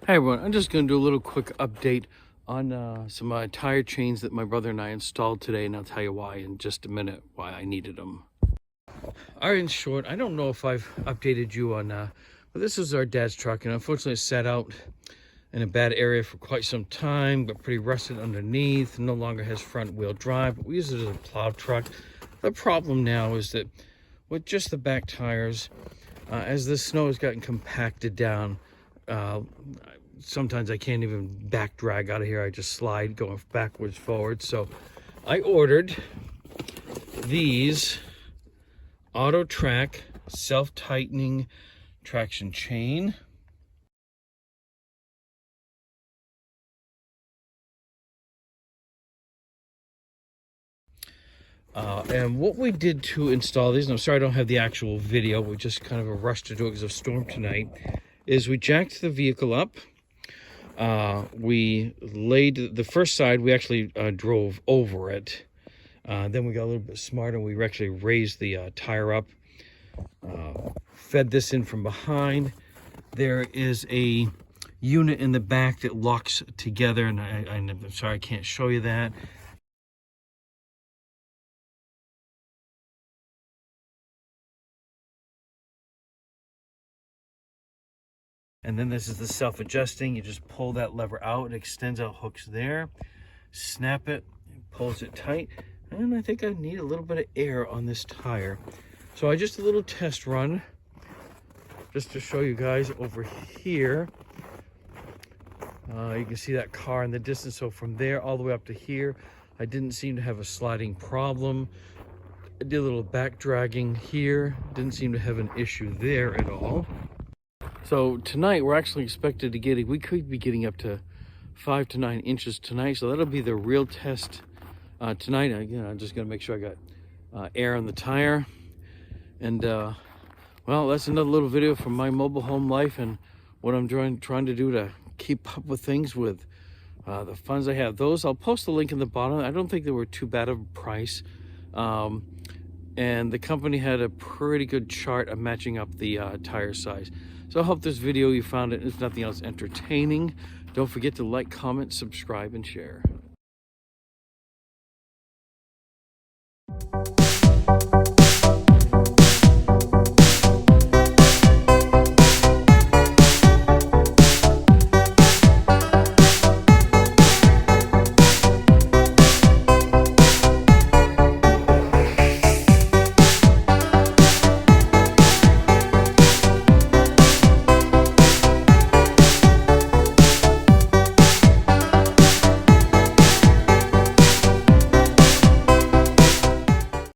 Hey everyone, I'm just going to do a little quick update on some tire chains that my brother and I installed today, and I'll tell you why in just a minute, why I needed them. All right, in short, I don't know if I've updated you on, but this is our dad's truck, and unfortunately it's sat out in a bad area for quite some time, got pretty rusted underneath, no longer has front wheel drive, but we use it as a plow truck. The problem now is that with just the back tires, as the snow has gotten compacted down, sometimes I can't even back drag out of here. I just slide going backwards, forward. So I ordered these Auto-Trac self-tightening traction chain. And what we did to install these, and I'm sorry I don't have the actual video, we just kind of a rush to do it because of storm tonight, is we jacked the vehicle up. We laid the first side, we actually drove over it. Then we got a little bit smarter. We actually raised the tire up, fed this in from behind. There is a unit in the back that locks together, and I'm sorry I can't show you that. And then this is the self-adjusting. You just pull that lever out, it extends out, hooks there, snap it, pulls it tight. And I think I need a little bit of air on this tire. So I just a little test run, just to show you guys over here. You can see that car in the distance. So from there all the way up to here, I didn't seem to have a sliding problem. I did a little back dragging here. Didn't seem to have an issue there at all. So tonight we're actually expected to get, we could be getting up to 5 to 9 inches tonight. So that'll be the real test tonight. I'm just gonna make sure I got air on the tire. And well, that's another little video from my mobile home life and what I'm trying to do to keep up with things with the funds I have. Those, I'll post the link in the bottom. I don't think they were too bad of a price. And the company had a pretty good chart of matching up the tire size. So I hope this video you found it, if nothing else, entertaining. Don't forget to like, comment, subscribe, and share.